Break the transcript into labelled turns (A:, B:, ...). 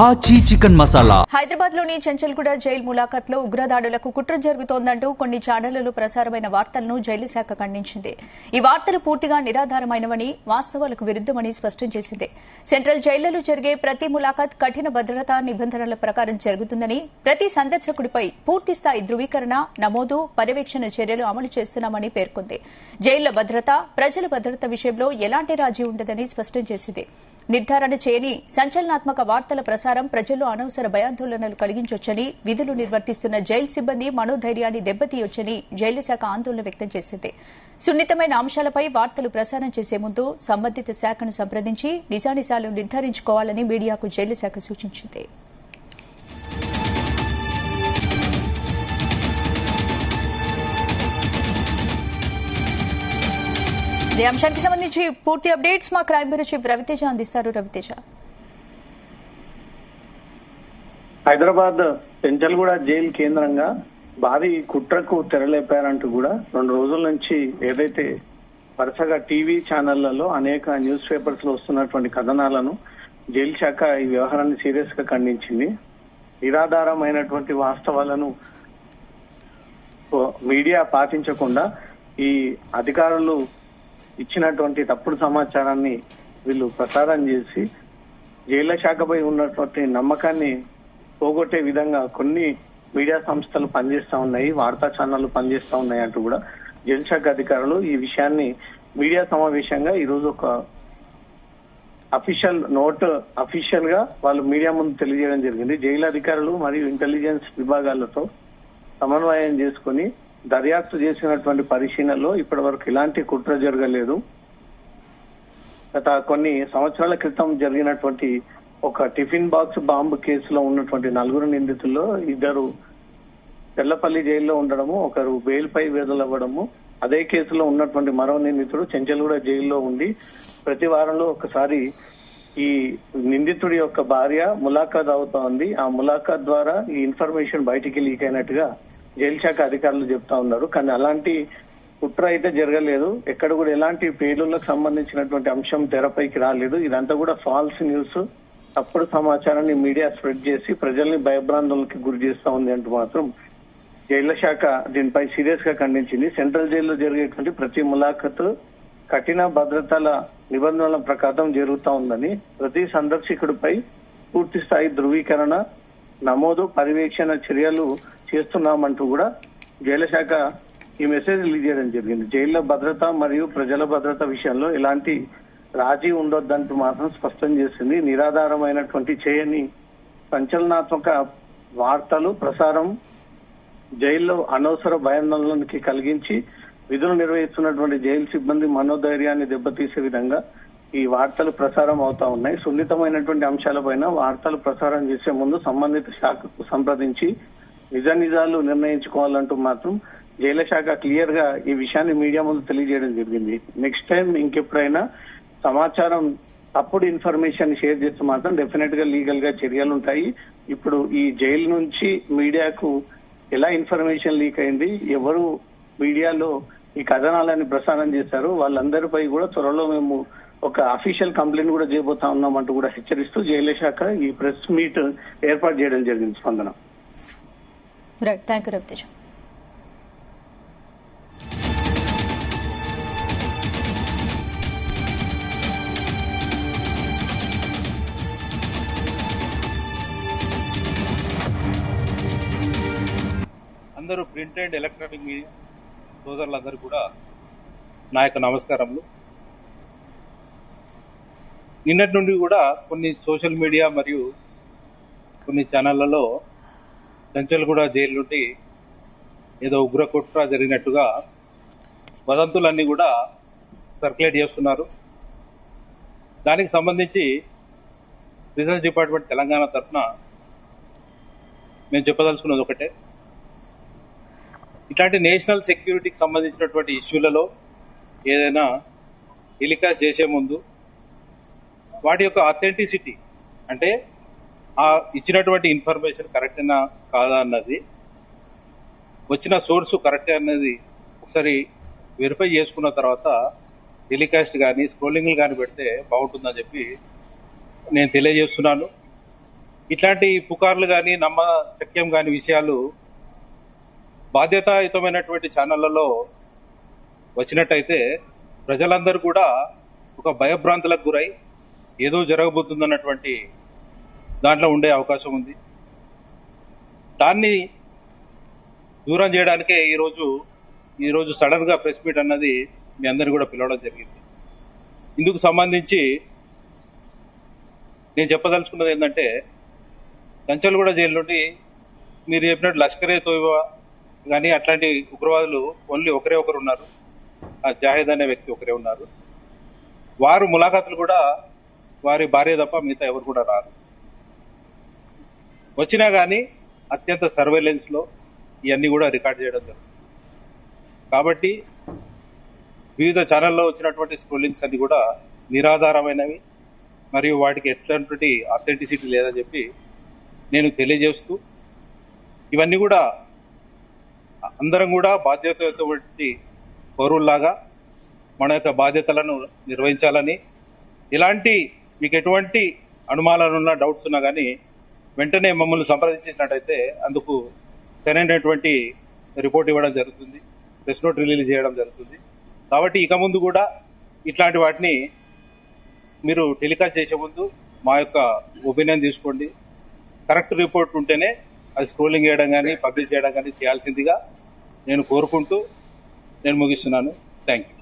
A: ఆచి చికెన్ మసాలా.
B: హైదరాబాద్ లోని చెంచల్గూడ జైలు ములాఖత్ లో ఉగ్రదాడులకు కుట్ర జరుగుతోందంటూ కొన్ని ఛానళ్లలో ప్రసారమైన వార్తలను జైలు శాఖ ఖండించింది. ఈ వార్తలు పూర్తిగా నిరాధారమైనవని, వాస్తవాలకు విరుద్దమని స్పష్టం చేసింది. సెంట్రల్ జైళ్లలో జరిగే ప్రతి ములాఖత్ కఠిన భద్రతా నిబంధనల ప్రకారం జరుగుతుందని, ప్రతి సందర్శకుడిపై పూర్తిస్థాయి ధృవీకరణ, నమోదు, పర్యవేక్షణ చర్యలు అమలు చేస్తున్నామని పేర్కొంది. జైళ్ల భద్రత, ప్రజల భద్రత విషయంలో ఎలాంటి రాజీ ఉండదని స్పష్టం చేసింది. నిర్ధారణ చేయని సంచలనాత్మక వార్తల ప్రసారం ప్రజల్లో అనవసర భయాందోళనలు కలిగించొచ్చని, విధులు నిర్వర్తిస్తున్న జైలు సిబ్బంది మనోధైర్యాన్ని దెబ్బతీయొచ్చని జైలు శాఖ ఆందోళన వ్యక్తం చేసింది. సున్నితమైన అంశాలపై వార్తలు ప్రసారం చేసే ముందు సంబంధిత శాఖను సంప్రదించి నిజానిజాలు నిర్ధారించుకోవాలని మీడియాకు జైలు శాఖ సూచించింది. ఈ అంశానికి సంబంధించి పూర్తి అప్డేట్స్ మా క్రైమ్ బ్యూరో చీఫ్ రవితేజ అందిస్తారు. రవితేజ,
C: హైదరాబాద్ చెంచల్గూడ జైలు కేంద్రంగా భారీ కుట్రకు తెరలేపారంటూ కూడా 2 రోజుల నుంచి ఏదైతే వరుసగా టీవీ ఛానళ్లలో అనేక న్యూస్ పేపర్స్ లో వస్తున్నటువంటి కథనాలను జైలు శాఖ ఈ వ్యవహారాన్ని సీరియస్ గా ఖండించింది. నిరాధారమైనటువంటి వాస్తవాలను మీడియా పాటించకుండా ఈ అధికారులు ఇచ్చినటువంటి తప్పుడు సమాచారాన్ని వీళ్ళు ప్రసారం చేసి జైళ్ల శాఖపై ఉన్నటువంటి నమ్మకాన్ని పోగొట్టే విధంగా కొన్ని మీడియా సంస్థలు పనిచేస్తా ఉన్నాయి, వార్తా ఛానళ్లు పనిచేస్తా ఉన్నాయి అంటూ కూడా జైలు శాఖ అధికారులు ఈ విషయాన్ని మీడియా సమావేశంగా ఈ రోజు ఒక అఫీషియల్ గా వాళ్ళు మీడియా ముందు తెలియజేయడం జరిగింది. జైలు అధికారులు మరియు ఇంటెలిజెన్స్ విభాగాలతో సమన్వయం చేసుకుని దర్యాప్తు చేసినటువంటి పరిశీలనలో ఇప్పటి వరకు ఎలాంటి కుట్ర జరగలేదు. గత కొన్ని సంవత్సరాల క్రితం జరిగినటువంటి ఒక టిఫిన్ బాక్స్ బాంబు కేసులో ఉన్నటువంటి 4 నిందితుల్లో 2 తెల్లపల్లి జైల్లో ఉండడము, ఒకరు బెయిల్ పై విడుదలవ్వడము, అదే కేసులో ఉన్నటువంటి మరో నిందితుడు చెంచల్గూడ జైల్లో ఉండి ప్రతి వారంలో ఒకసారి ఈ నిందితుడి యొక్క భార్య ములాఖాత్ అవుతా ఉంది. ఆ ములాఖాత్ ద్వారా ఈ ఇన్ఫర్మేషన్ బయటికి లీక్ అయినట్టుగా జైలు శాఖ అధికారులు చెప్తా ఉన్నారు. కానీ అలాంటి కుట్ర అయితే జరగలేదు. ఎక్కడ కూడా ఎలాంటి పేలుళ్లకు సంబంధించినటువంటి అంశం తెరపైకి రాలేదు. ఇదంతా కూడా ఫాల్స్ న్యూస్, తప్పుడు సమాచారాన్ని మీడియా స్ప్రెడ్ చేసి ప్రజల్ని భయభ్రాంతులకి గురి చేస్తా ఉంది అంటూ మాత్రం జైళ్ల శాఖ దీనిపై సీరియస్ గా ఖండించింది. సెంట్రల్ జైల్లో జరిగేటువంటి ప్రతి ములాఖత్ కఠిన భద్రతల నిబంధనల ప్రకారం జరుగుతా ఉందని, ప్రతి సందర్శకుడిపై పూర్తి స్థాయి ధృవీకరణ, నమోదు, పర్యవేక్షణ చర్యలు చేస్తున్నామంటూ కూడా జైలు శాఖ ఈ మెసేజ్ రిలీజ్ చేయడం జరిగింది. జైళ్ల భద్రత మరియు ప్రజల భద్రత విషయంలో ఎలాంటి రాజీ ఉండొద్దంటూ మాత్రం స్పష్టం చేసింది. నిరాధారమైనటువంటి చేయని సంచలనాత్మక వార్తలు ప్రసారం జైల్లో అనవసర భయాందోళనకి కలిగించి విధులు నిర్వహిస్తున్నటువంటి జైలు సిబ్బంది మనోధైర్యాన్ని దెబ్బతీసే విధంగా ఈ వార్తలు ప్రసారం అవుతా ఉన్నాయి. సున్నితమైనటువంటి అంశాలపైన వార్తలు ప్రసారం చేసే ముందు సంబంధిత శాఖకు సంప్రదించి నిజాలు నిర్ణయించుకోవాలంటూ మాత్రం జైలు శాఖ క్లియర్ గా ఈ విషయాన్ని మీడియా ముందు తెలియజేయడం జరిగింది. నెక్స్ట్ టైం ఇంకెప్పుడైనా సమాచారం తప్పుడు ఇన్ఫర్మేషన్ షేర్ చేస్తే మాత్రం డెఫినెట్ గా లీగల్ గా చర్యలు ఉంటాయి. ఇప్పుడు ఈ జైలు నుంచి మీడియాకు ఎలా ఇన్ఫర్మేషన్ లీక్ అయింది, ఎవరు మీడియాలో ఈ కథనాలని ప్రసారం చేశారు, వాళ్ళందరిపై కూడా త్వరలో మేము ఒక అఫీషియల్ కంప్లైంట్ కూడా చేయబోతా ఉన్నామంటూ కూడా హెచ్చరిస్తూ జైలు శాఖ ఈ ప్రెస్ మీట్ ఏర్పాటు చేయడం జరిగింది. స్పందన.
B: Right, thank you Raviteja.
D: అందరూ ప్రింట్ అండ్ ఎలక్ట్రానిక్ మీడియా సోదరులందరూ కూడా నా యొక్క నమస్కారములు. నిన్నటి నుండి కూడా కొన్ని సోషల్ మీడియా మరియు కొన్ని ఛానళ్లలో చెంచల్గూడ జైలు నుండి ఏదో ఉగ్ర కుట్ర జరిగినట్టుగా వదంతులన్నీ కూడా సర్క్యులేట్ చేస్తున్నారు. దానికి సంబంధించి రీసెర్చ్ డిపార్ట్మెంట్ తెలంగాణ తరఫున మేము చెప్పదలుచుకున్నది ఒకటే, ఇట్లాంటి నేషనల్ సెక్యూరిటీకి సంబంధించినటువంటి ఇష్యూలలో ఏదైనా టెలికాస్ట్ చేసే ముందు వాటి యొక్క అథెంటిసిటీ, అంటే ఆ ఇచ్చినటువంటి ఇన్ఫర్మేషన్ కరెక్టేనా కాదా అన్నది, వచ్చిన సోర్సు కరెక్టే అన్నది ఒకసారి వెరిఫై చేసుకున్న తర్వాత టెలికాస్ట్ కానీ స్క్రోలింగ్లు కానీ పెడితే బాగుంటుందని చెప్పి నేను తెలియజేస్తున్నాను. ఇట్లాంటి పుకార్లు కానీ నమ్మశక్యం కాని విషయాలు బాధ్యతాయుతమైనటువంటి ఛానళ్లలో వచ్చినట్టయితే ప్రజలందరూ కూడా ఒక భయభ్రాంతులకు గురై ఏదో జరగబోతుందన్నటువంటి దాంట్లో ఉండే అవకాశం ఉంది. దాన్ని దూరం చేయడానికే ఈరోజు సడన్ గా ప్రెస్ మీట్ అన్నది మీ అందరినీ కూడా పిలవడం జరిగింది. ఇందుకు సంబంధించి నేను చెప్పదలుచుకున్నది ఏంటంటే, కంచల్గూడ జైలు నుండి మీరు చెప్పినట్టు లష్కరే తోయిబా కానీ అట్లాంటి ఉగ్రవాదులు ఓన్లీ ఒకరే ఒకరు ఉన్నారు. ఆ జాహిద్ అనే వ్యక్తి ఒకరే ఉన్నారు. వారు ములాఖాతులు కూడా వారి భార్య తప్ప మిగతా ఎవరు కూడా రారు. వచ్చినా కానీ అత్యంత సర్వేలెన్స్ లో ఇవన్నీ కూడా రికార్డ్ చేయడం జరుగుతుంది. కాబట్టి వివిధ ఛానల్లో వచ్చినటువంటి స్క్రోలింగ్స్ అన్ని కూడా నిరాధారమైనవి మరియు వాటికి ఎట్లాంటి అథెంటిసిటీ లేదని చెప్పి నేను తెలియజేస్తూ, ఇవన్నీ కూడా అందరం కూడా బాధ్యతటువంటి పౌరుల్లాగా మన యొక్క బాధ్యతలను నిర్వహించాలని, ఇలాంటి మీకు ఎటువంటి అనుమానాలున్నా డౌట్స్ ఉన్నా కానీ వెంటనే మమ్మల్ని సంప్రదించినట్టయితే అందుకు సరైనటువంటి రిపోర్ట్ ఇవ్వడం జరుగుతుంది, ప్రెస్ నోట్ రిలీజ్ చేయడం జరుగుతుంది. కాబట్టి ఇక ముందు కూడా ఇట్లాంటి వాటిని మీరు టెలికాస్ట్ చేసే ముందు మా యొక్క ఒపీనియన్ తీసుకోండి. కరెక్ట్ రిపోర్ట్ ఉంటేనే అది స్క్రోలింగ్ చేయడం కానీ పబ్లిష్ చేయడం కానీ చేయాల్సిందిగా నేను కోరుకుంటూ నేను ముగిస్తున్నాను. Thank you.